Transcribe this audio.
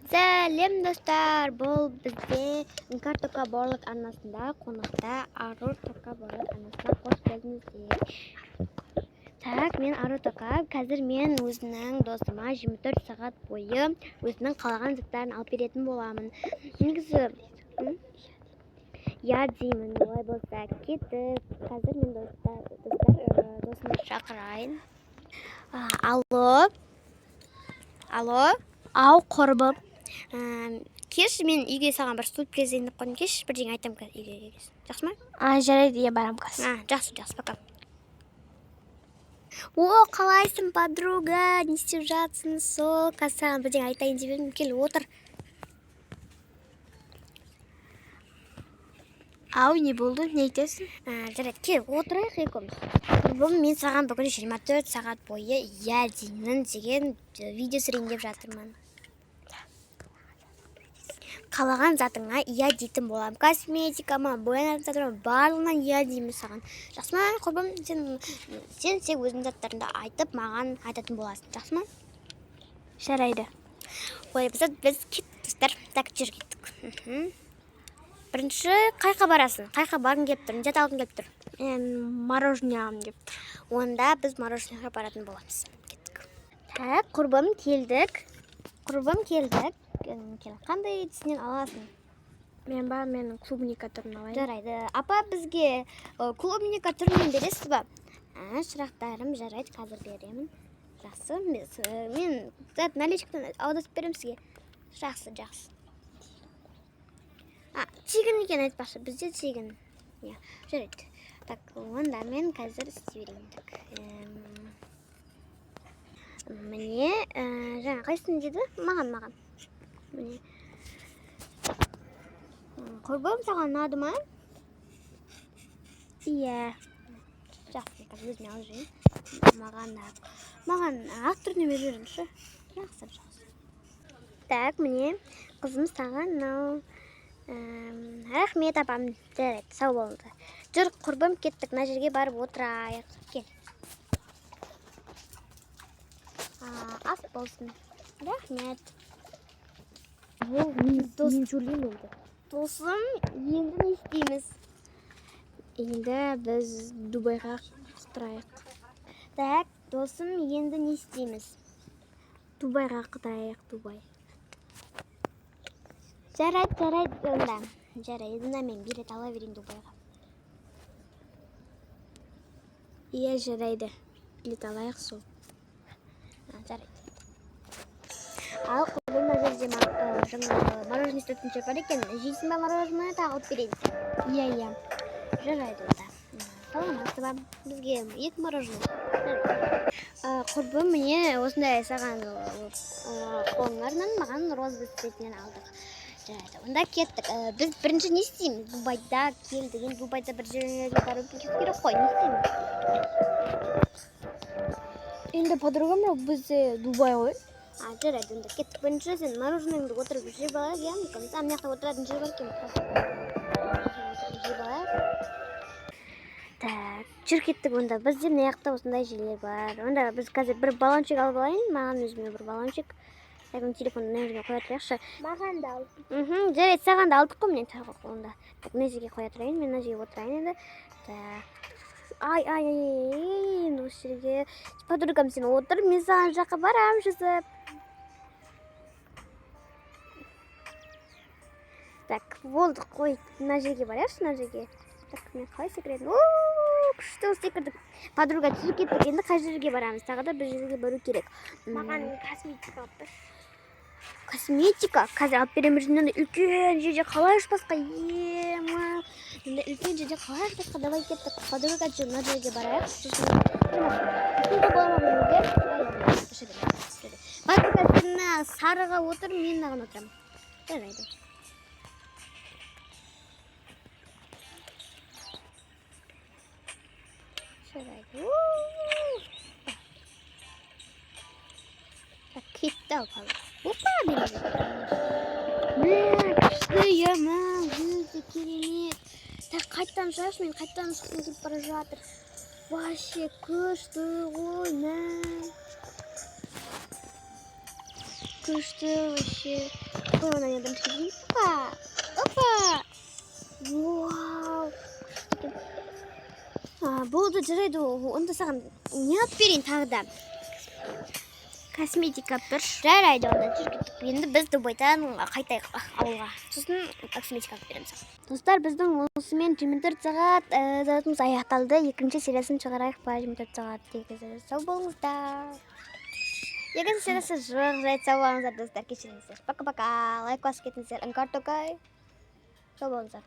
Сәлем достар, бұл бізде Картока Барлық арнасында қонақта Ару Тока Барлық арнасына қош келдіңіздер. Так, мен Ару Тока. Қазір мен өзімнің досыма 24 сағат бойы өзінің қалаған заттарын алып беретін боламын. Негізі я деймін, олай болса кеттік. Қазір мен досымды шақырайын. Алло. Ау, құрбым. Кеш, мен үйге саған бір сюрприз деп қойдым. Кеш, бірдеңе айтам қазір үйге келесің. Жақсы ма? Жарайды, я барам қазір. Жақсы, пока. О, қалайсың, подруга? Не істеп жатсың? Қазір саған бірдеңе айтайын деп едім. Кел, отыр. Ау, не болды? Не айтасың? Жарайды, кел, отырайық екеуміз. Құрбым, мен саған бүгін 24 сағат бойы я деймін деген видео түсірейін деп жатырмын. Қалаған затыңа я дейтін болам. Косметикама, боянатын затыма барлығынан я деймін саған. Жақсы ма, құрбым? Сен өзің заттарыңды айтып, маған айтатын боласың. Жақсы ма? Жарайды. Ой, біз кеттік достар. Так, жүр кеттік. Бірінші, қайқа барасың? Қайқа барғың келіп тұр? Жат алғың келіп тұр? Мороженое алғым келіп тұр. Онда біз мороженыйға баратын боламыз. Кеттік. Так, құрбым, келдік. Қандай түсінен аласың? Мен клубника түрін алайын. Жарайды. Апа, бізге клубника түрінен бересіз ба? Шырақтарым, жарайды, қазір беремін. Жақсы. Мен наличкадан аудасып берем сізге. Жақсы. Тегін екен айтпақшы, бізде тегін. Жарайды. Так, онда мен қазір істей берейін. Міне, жаңа қайсын деді? Маған. Міне. Құрбым, саған ұнады ма? Иә. Жақсы, қазір өзіме алып жүрейін. Маған ақ түріне беріп жүріңізші. Жақсы. Так, міне, қызым саған мынау. Рахмет, апам. Жарайды, сау болды. Жүр, құрбым, кеттік, мына жерге барып отырайық. Кел. Ас болсын. Рахмет. Мен жүрлеймін енді. Досым, енді не істейміз? Енді біз Дубайға қыдырайық. Так, досым, енді не істейміз? Дубайға қыдырайық, Дубай. Жарайды онда. Жарайды, мен билет ала берейін Дубайға. Иә, жарайды. Билет алайық сол. Жарайды. Ал, құрбым, мына жерде мороженое істейтін бар екен. Жейсің ба мороженое, тағы алып берейін. Иә. Жарайды онда. Саламатсыз ба? Бізге 2 мороженое. Құрбым, міне осындай саған қолыңарынан маған розовый цветінен алдық. Жарайды, онда кеттік. Біз бірінші не істейміз? Дубайда келдік. Енді Дубайда бір жерлерге барып кету керек қой. Не істейміз? Енді подругам бізде Дубай ғой. Жарайды, онда кеттік. Бірінші сен мороженыңды отырып жеп алайық, иә? Мына жақта отыратын жер бар екен. Жеп алайық. Так, жүр кеттік онда. Бізде мына жақта осындай жерлер бар. Онда біз қазір бір баллончик алып алайын. Маған өзіме бір баллончик. Телефонды мына жерге қоя тұрайықшы. Маған да алып. Жарайды, саған да алдық қой мен тағы қолында. Так, мына жерге қоя тұрайын, мен мына жерге отырайын енді. Ай, осы жерге. Подругам, сен отыр, мен саған жаққа барам жүзіп. Так, болды, қой, мына жерге барайықшы, мына жерге. Так, мен қалай секіретін? Күшті секірдік. Подруга, түсіп кеттік, енді қай жерге барамыз? Тағы да бір жерге бару керек. Маған косметика алып бер. Косметика? Қазір алып беремін жүзінен үлкен жерде қалай ұшпасқа? Енді үлкен жерде қалай ұшпасқа? Давай кеттік. Подруга, жүр, мына жерге барайық. Подруга, сен сарыға отыр, мен мынаған отырамын. Жарайды. Кетті алпалы. Опа, күшті емін, өзі керемет. Қайттан шаш, мен қайттан шыққым келіп бара жатыр. Вообще күшті ғой, күшті вообще. Қойған адам шығып. Опа! Опа! Вау! Болды жарайды. Онда саған не алып берейін тағы да? Косметика бір. Жарайды онда жүргіздік. Енді біз Дубайдан қайтайық ауылға. Сосын косметика алып беремін саған. Достар, біздің осымен 24 сағат затымыз аяқталды. Екінші сериясын шығарайық па 24 сағат дегізі. Сау болыңыздар. Екінші сериясы жоқ, жайт сау болыңыздар достар, кешіріңіздер. Пока-пока. Лайк басып кетіңіздер. Іңкар токай. Сау болыңыздар.